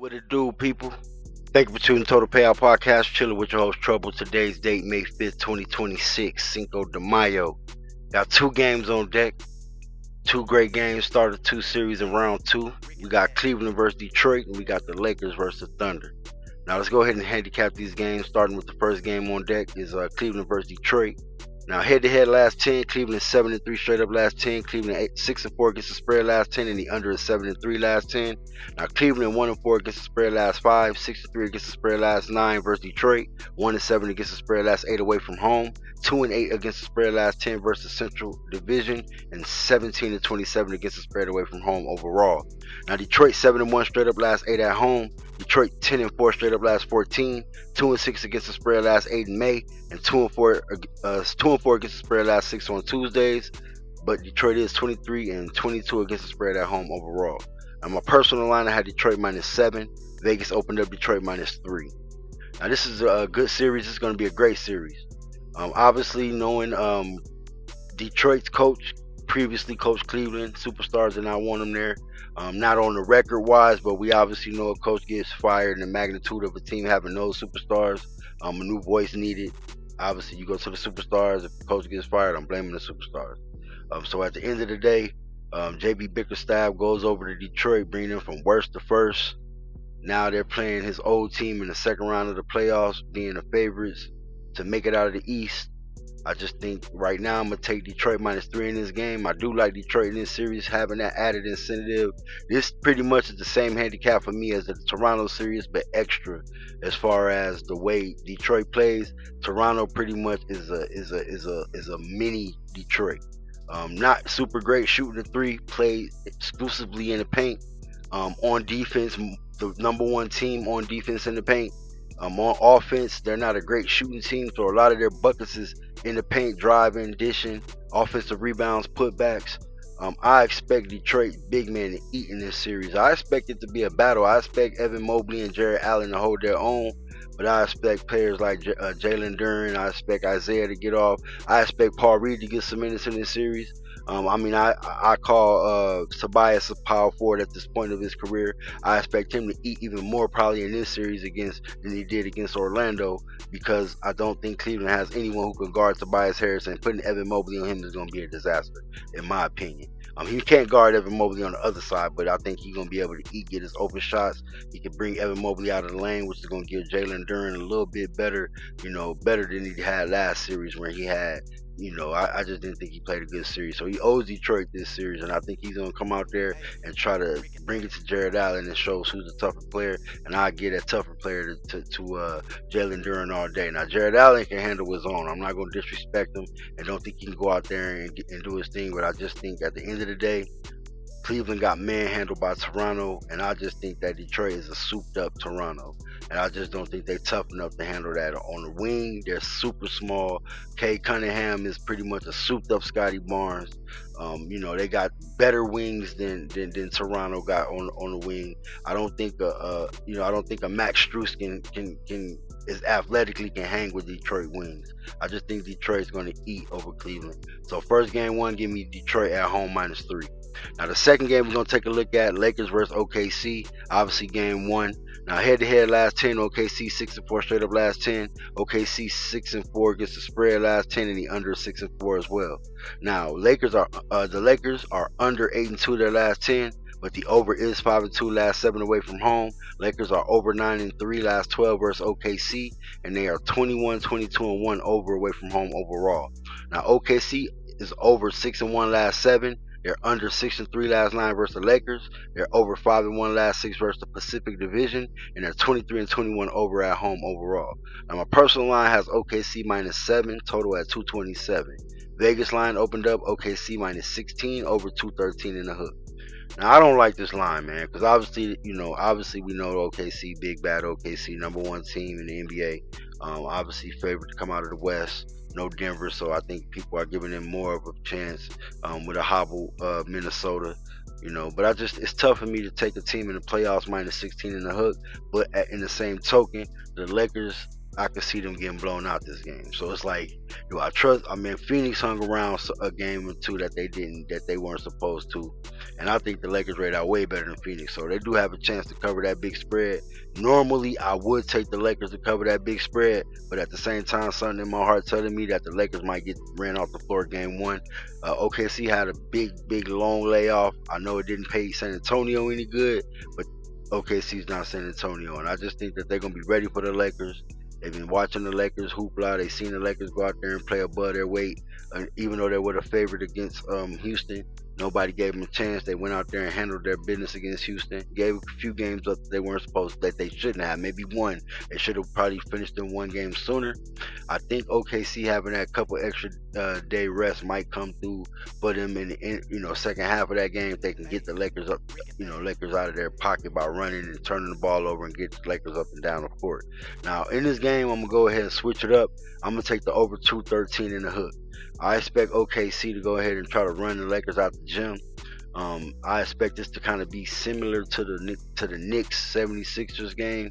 What it do, people? Thank you for tuning to Total Payout Podcast. Chilling with your host, Trouble. Today's date, May 5th, 2026, Cinco de Mayo. Got two games on deck. Two great games. Started two series in round two. We got Cleveland versus Detroit, and we got the Lakers versus the Thunder. Now, let's go ahead and handicap these games. Starting with the first game on deck is Cleveland versus Detroit. Now, head-to-head last 10, Cleveland 7-3 straight up last 10. Cleveland 6-4 against the spread last 10, and the under is 7-3 last 10. Now, Cleveland 1-4 against the spread last 5, 6-3 against the spread last 9 versus Detroit, 1-7 against the spread last 8 away from home, 2-8 against the spread last 10 versus Central Division, and 17-27 against the spread away from home overall. Now, Detroit 7-1 straight up last 8 at home. Detroit 10-4 straight up last 14, 2-6 against the spread last 8 in May, and 2-4 against the spread last 6 on Tuesdays. But Detroit is 23-22 against the spread at home overall. Now, my personal line, I had Detroit -7. Vegas opened up Detroit -3. Now, this is a good series. It's going to be a great series. Obviously, knowing Detroit's coach previously coached Cleveland, superstars did not want him there. Not on the record wise, but we obviously know if coach gets fired and the magnitude of a team having no superstars, a new voice needed. Obviously, you go to the superstars. If the coach gets fired, I'm blaming the superstars. So at the end of the day, JB Bickerstaff goes over to Detroit, bringing them from worst to first. Now they're playing his old team in the second round of the playoffs, being the favorites to make it out of the East. I just think right now I'm going to take Detroit -3 in this game. I do like Detroit in this series, having that added incentive. This pretty much is the same handicap for me as the Toronto series, but extra as far as the way Detroit plays. Toronto pretty much is a mini Detroit. Not super great shooting the three, play exclusively in the paint. On defense, the #1 team on defense in the paint. On offense, they're not a great shooting team, so a lot of their buckets is in the paint, driving, dishing, offensive rebounds, putbacks. I expect Detroit big men to eat in this series. I expect it to be a battle. I expect Evan Mobley and Jared Allen to hold their own, but I expect players like Jalen Duren. I expect Isaiah to get off. I expect Paul Reed to get some minutes in this series. I call Tobias a power forward at this point of his career. I expect him to eat even more probably in this series than he did against Orlando, because I don't think Cleveland has anyone who can guard Tobias Harris, and putting Evan Mobley on him is going to be a disaster, in my opinion. He can't guard Evan Mobley on the other side, but I think he's going to be able to get his open shots. He can bring Evan Mobley out of the lane, which is going to give Jalen Duren a little bit better, better than he had last series where he had, I just didn't think he played a good series. So he owes Detroit this series, and I think he's going to come out there and try to bring it to Jared Allen and show who's the tougher player, and I'll get a tougher player to Jalen Duren all day. Now, Jared Allen can handle his own. I'm not going to disrespect him and don't think he can go out there and do his thing, but I just think at the end of the day, Cleveland got manhandled by Toronto, and I just think that Detroit is a souped-up Toronto. And I just don't think they're tough enough to handle that. On the wing, they're super small. Kay Cunningham is pretty much a souped-up Scotty Barnes. They got better wings than Toronto got on the wing. I don't think a Max Strus can is athletically can hang with Detroit wings. I just think Detroit's going to eat over Cleveland. So first game one, give me Detroit at home -3. Now the second game we're going to take a look at, Lakers versus OKC. Obviously game one. Now head-to-head last 10, OKC 6-4 straight up last 10. OKC 6-4 against the spread last 10, and the under 6-4 as well. Now the Lakers are under 8-2 their last 10, but the over is 5-2 last 7 away from home. Lakers are over 9-3 last 12 versus OKC, and they are 21-22-1 over away from home overall. Now OKC is over 6-1 last 7. They're under 6-3 last 9 versus the Lakers. They're over 5-1 last 6 versus the Pacific Division, and they're 23-21 over at home overall. Now my personal line has OKC -7, total at 227. Vegas line opened up OKC -16 over 213 in the hook. Now I don't like this line, man, because obviously we know OKC, big bad OKC, #1 team in the NBA. Obviously favored to come out of the West. No Denver, so I think people are giving them more of a chance with a hobble Minnesota. But it's tough for me to take a team in the playoffs -16 in the hook. But in the same token, the Lakers I could see them getting blown out this game. So it's like, do I trust? I mean, Phoenix hung around a game or two that they weren't supposed to, and I think the Lakers rate out way better than Phoenix, so they do have a chance to cover that big spread. Normally, I would take the Lakers to cover that big spread, but at the same time, something in my heart telling me that the Lakers might get ran off the floor game one. OKC had a big long layoff. I know it didn't pay San Antonio any good, but OKC's not San Antonio, and I just think that they're gonna be ready for the Lakers. They've been watching the Lakers hoopla. They've seen the Lakers go out there and play above their weight. Even though they were the favorite against Houston, nobody gave them a chance. They went out there and handled their business against Houston. Gave a few games up that they weren't supposed, that they shouldn't have. Maybe one. They should have probably finished in one game sooner. I think OKC having that couple extra day rest might come through for them in the second half of that game. If they can get the Lakers up, Lakers out of their pocket by running and turning the ball over and get the Lakers up and down the court. Now in this game, I'm gonna go ahead and switch it up. I'm gonna take the over 213 in the hook. I expect OKC to go ahead and try to run the Lakers out the gym. I expect this to kind of be similar to the Knicks 76ers game.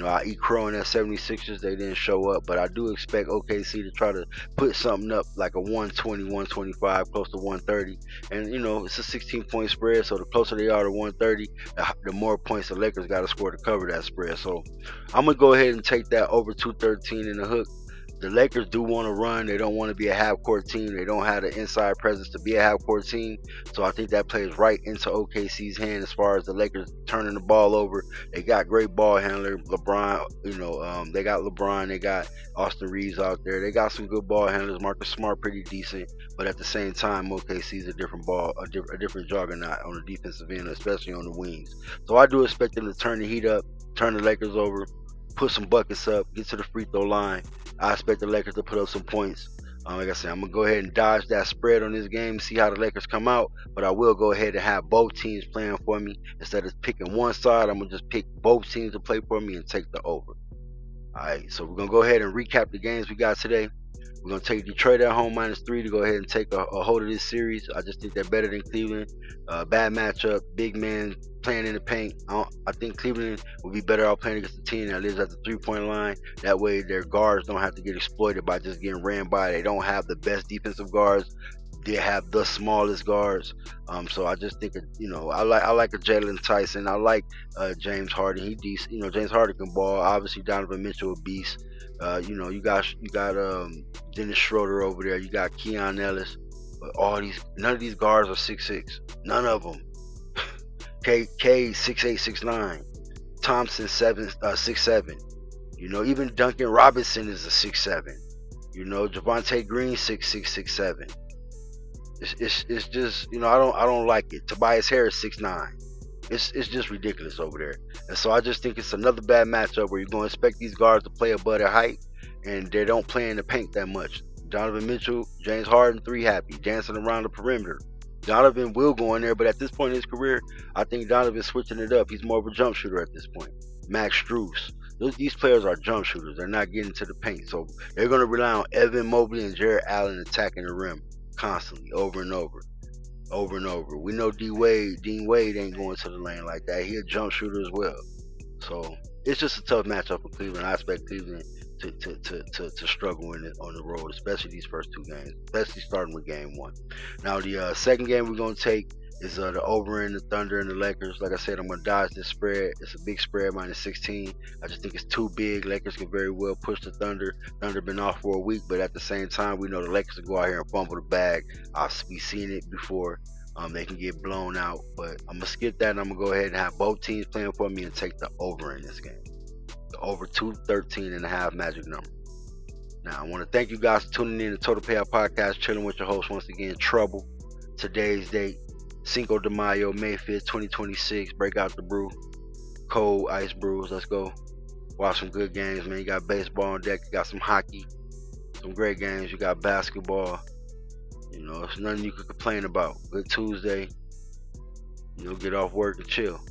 I eat crow in that 76ers. They didn't show up, but I do expect OKC to try to put something up like a 120, 125, close to 130. And, it's a 16-point spread, so the closer they are to 130, the more points the Lakers got to score to cover that spread. So I'm going to go ahead and take that over 213 in the hook. The Lakers do want to run. They don't want to be a half-court team. They don't have the inside presence to be a half-court team. So I think that plays right into OKC's hand as far as the Lakers turning the ball over. They got great ball handler, LeBron. They got LeBron. They got Austin Reeves out there. They got some good ball handlers. Marcus Smart pretty decent. But at the same time, OKC's a different different juggernaut on the defensive end, especially on the wings. So I do expect them to turn the heat up, turn the Lakers over, put some buckets up, get to the free throw line. I expect the Lakers to put up some points. Like I said, I'm going to go ahead and dodge that spread on this game, see how the Lakers come out. But I will go ahead and have both teams playing for me. Instead of picking one side, I'm going to just pick both teams to play for me and take the over. All right, so we're going to go ahead and recap the games we got today. We're going to take Detroit at home -3 to go ahead and take a hold of this series. I just think they're better than Cleveland. Bad matchup, big man playing in the paint. I think Cleveland will be better off playing against a team that lives at the three-point line. That way their guards don't have to get exploited by just getting ran by. They don't have the best defensive guards. They have the smallest guards. So I just think, I like a Jalen Tyson. I like James Harden. He decent. James Harden can ball. Obviously Donovan Mitchell a beast. You got Dennis Schroeder over there. You got Keon Ellis. But none of these guards are 6'6". None of them. K 6'8", 6'9". Thompson 6'7". Even Duncan Robinson is a 6'7". Javonte Green 6'6", 6'7". It's just I don't like it. Tobias Harris 6'9". It's just ridiculous over there. And so I just think it's another bad matchup where you're going to expect these guards to play above their height, and they don't play in the paint that much. Donovan Mitchell, James Harden, 3 happy, dancing around the perimeter. Donovan will go in there, but at this point in his career, I think Donovan's switching it up. He's more of a jump shooter at this point. Max Strus. These players are jump shooters. They're not getting to the paint. So they're going to rely on Evan Mobley and Jared Allen attacking the rim constantly, over and over. We know Dean Wade ain't going to the lane like that. He a jump shooter as well. So it's just a tough matchup for Cleveland. I expect Cleveland to struggle on the road, especially these first 2 games, especially starting with game 1. Now the second game we're gonna take is the over in the Thunder and the Lakers. Like I said, I'm gonna dodge this spread. It's a big spread, -16. I just think it's too big. Lakers can very well push the Thunder. Thunder been off for a week, but at the same time, we know the Lakers will go out here and fumble the bag. We've seen it before. They can get blown out, but I'm gonna skip that and I'm gonna go ahead and have both teams playing for me and take the over in this game. The over 213.5 magic number. Now, I want to thank you guys for tuning in to Total Payout Podcast, chilling with your host once again, Trouble. Today's date, Cinco de Mayo, May 5th, 2026. Break out the brew. Cold ice brews. Let's go. Watch some good games, man. You got baseball on deck. You got some hockey. Some great games. You got basketball. It's nothing you could complain about. Good Tuesday. Get off work and chill.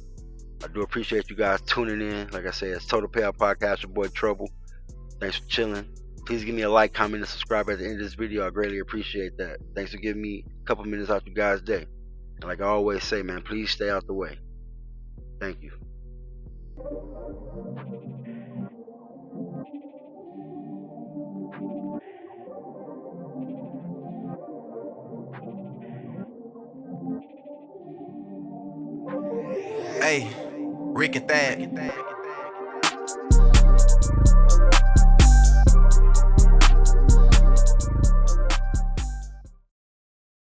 I do appreciate you guys tuning in. Like I said, it's Total Payout Podcast, your boy Trouble. Thanks for chilling. Please give me a like, comment, and subscribe at the end of this video. I greatly appreciate that. Thanks for giving me a couple minutes out your guys' day. And like I always say, man, please stay out the way. Thank you. Rick and Thad.